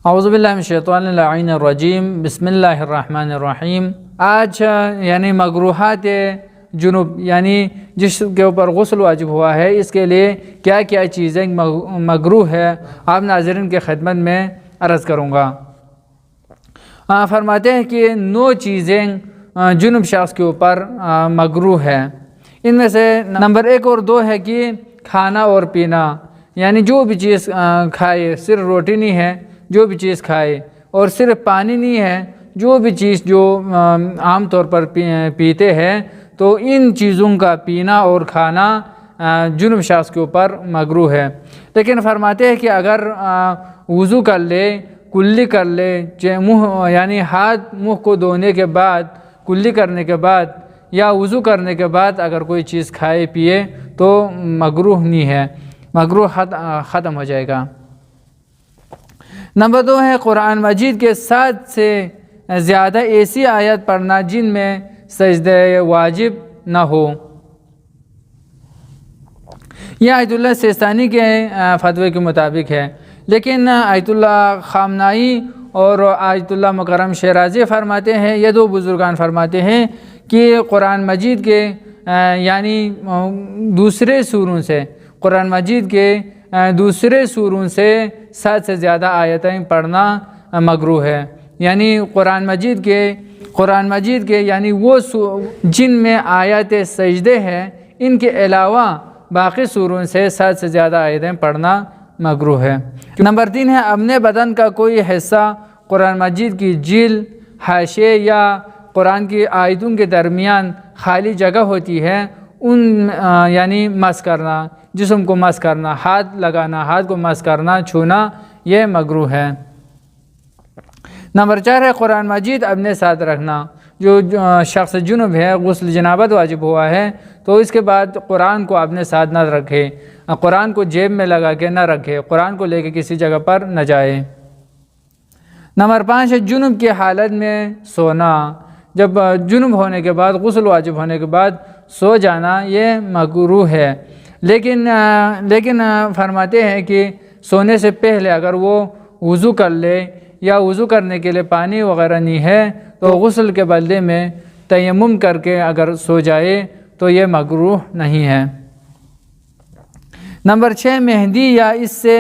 اعوذ باللہ من الشیطان اللعین الرجیم، بسم اللہ الرحمن الرحیم۔ آج یعنی مکروہات جنوب یعنی جس کے اوپر غسل واجب ہوا ہے، اس کے لیے کیا کیا چیزیں مکروہ ہے، آپ ناظرین کے خدمت میں عرض کروں گا۔ فرماتے ہیں کہ 9 چیزیں جنوب شخص کے اوپر مکروہ ہے۔ ان میں سے نمبر 1 اور 2 ہے کہ کھانا اور پینا، یعنی جو بھی چیز کھائے، صرف روٹی نہیں ہے، جو بھی چیز کھائے، اور صرف پانی نہیں ہے، جو بھی چیز جو عام طور پر پیتے ہیں، تو ان چیزوں کا پینا اور کھانا جنوب شخص کے اوپر مکروہ ہے۔ لیکن فرماتے ہیں کہ اگر وضو کر لے، کلی کر لے، منہ یعنی ہاتھ منہ کو دھونے کے بعد، کلی کرنے کے بعد یا وضو کرنے کے بعد اگر کوئی چیز کھائے پیے تو مکروہ نہیں ہے، مکروہ ختم ہو جائے گا۔ نمبر 2 ہے قرآن مجید کے 7 سے زیادہ ایسی آیت پڑھنا جن میں سجدہ واجب نہ ہو۔ یہ آیت اللہ سیستانی کے فتوے کے مطابق ہے، لیکن آیت اللہ خامنائی اور آیت اللہ مکرم شیرازی فرماتے ہیں، یہ 2 بزرگان فرماتے ہیں کہ قرآن مجید کے یعنی دوسرے سوروں سے، قرآن مجید کے دوسرے سوروں سے 7 سے زیادہ آیتیں پڑھنا مکروہ ہے۔ یعنی قرآن مجید کے یعنی وہ جن میں آیات سجدے ہیں، ان کے علاوہ باقی سوروں سے 7 سے زیادہ آیتیں پڑھنا مکروہ ہے۔ نمبر 3 ہے اپنے بدن کا کوئی حصہ قرآن مجید کی جلد، حاشیے یا قرآن کی آیتوں کے درمیان خالی جگہ ہوتی ہے، ان یعنی مس کرنا، جسم کو مس کرنا، ہاتھ لگانا، ہاتھ کو مس کرنا، چھونا، یہ مکروہ ہے۔ نمبر 4 ہے قرآن مجید اپنے ساتھ رکھنا۔ جو شخص جنوب ہے، غسل جنابت واجب ہوا ہے، تو اس کے بعد قرآن کو اپنے ساتھ نہ رکھے، قرآن کو جیب میں لگا کے نہ رکھے، قرآن کو لے کے کسی جگہ پر نہ جائے۔ نمبر 5 ہے جنوب کی حالت میں سونا۔ جب جنوب ہونے کے بعد، غسل واجب ہونے کے بعد سو جانا، یہ مکروہ ہے۔ لیکن فرماتے ہیں کہ سونے سے پہلے اگر وہ وضو کر لے یا وضو کرنے کے لیے پانی وغیرہ نہیں ہے تو غسل کے بدلے میں تیمم کر کے اگر سو جائے تو یہ مکروہ نہیں ہے۔ نمبر 6 مہندی یا اس سے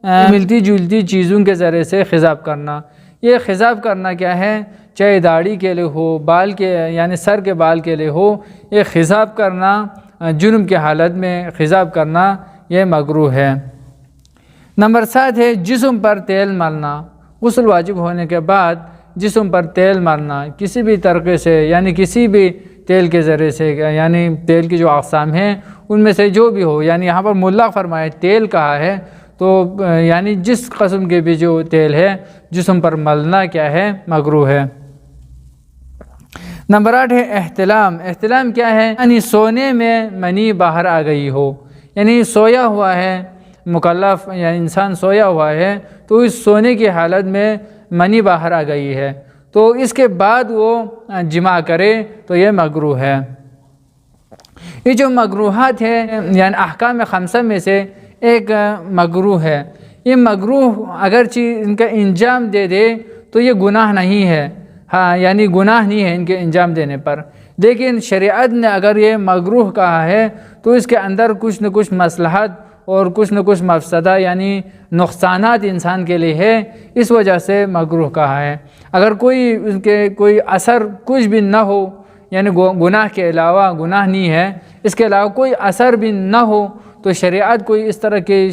ملتی جلتی چیزوں کے ذریعے سے خضاب کرنا۔ یہ خضاب کرنا کیا ہے؟ چاہے داڑھی کے لیے ہو، بال کے یعنی سر کے بال کے لیے ہو، یہ خضاب کرنا، جنوب کی حالت میں خضاب کرنا، یہ مکروہ ہے۔ نمبر 7 ہے جسم پر تیل ملنا۔ غسل واجب ہونے کے بعد جسم پر تیل ملنا کسی بھی طریقے سے، یعنی کسی بھی تیل کے ذریعے سے، یعنی تیل کی جو اقسام ہیں ان میں سے جو بھی ہو، یعنی یہاں پر مطلق فرمایا تیل کہا ہے، تو یعنی جس قسم کے بھی جو تیل ہے جسم پر ملنا کیا ہے؟ مکروہ ہے۔ نمبر 8 ہے احتلام۔ احتلام کیا ہے؟ یعنی سونے میں منی باہر آ گئی ہو، یعنی سویا ہوا ہے مکلف، یعنی انسان سویا ہوا ہے، تو اس سونے کی حالت میں منی باہر آ گئی ہے، تو اس کے بعد وہ جماع کرے تو یہ مکروہ ہے۔ یہ جو مکروہات ہے یعنی احکام 5 میں سے ایک مکروہ ہے۔ یہ مکروہ اگرچہ ان کا انجام دے دے تو یہ گناہ نہیں ہے، ہاں یعنی گناہ نہیں ہے ان کے انجام دینے پر، لیکن شریعت نے اگر یہ مکروہ کہا ہے تو اس کے اندر کچھ نہ کچھ مصلحت اور کچھ نہ کچھ مفسدہ یعنی نقصانات انسان کے لیے ہے، اس وجہ سے مکروہ کہا ہے۔ اگر ان کے کوئی اثر کچھ بھی نہ ہو، یعنی گناہ کے علاوہ، گناہ نہیں ہے، اس کے علاوہ کوئی اثر بھی نہ ہو، تو شریعت کوئی اس طرح کے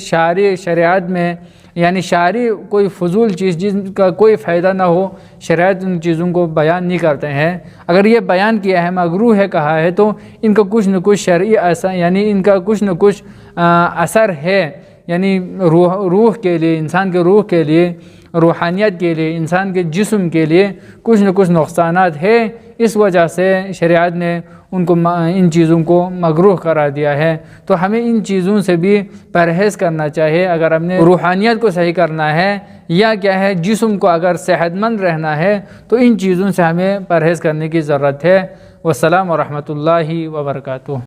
شریعت میں یعنی شارع کوئی فضول چیز جن کا کوئی فائدہ نہ ہو، شریعت ان چیزوں کو بیان نہیں کرتے ہیں۔ اگر یہ بیان کیا ہے، مکروہ ہے کہا ہے، تو ان کا کچھ نہ کچھ شرعی اثر، یعنی ان کا کچھ نہ کچھ اثر ہے، یعنی روح کے لیے، انسان کے روح کے لیے، روحانیت کے لیے، انسان کے جسم کے لیے کچھ نہ کچھ نقصانات ہے، اس وجہ سے شریعت نے ان چیزوں کو مکروہ قرار دیا ہے۔ تو ہمیں ان چیزوں سے بھی پرہیز کرنا چاہیے اگر ہم نے روحانیت کو صحیح کرنا ہے، یا کیا ہے جسم کو اگر صحت مند رہنا ہے، تو ان چیزوں سے ہمیں پرہیز کرنے کی ضرورت ہے۔ والسلام ورحمۃ اللہ وبرکاتہ۔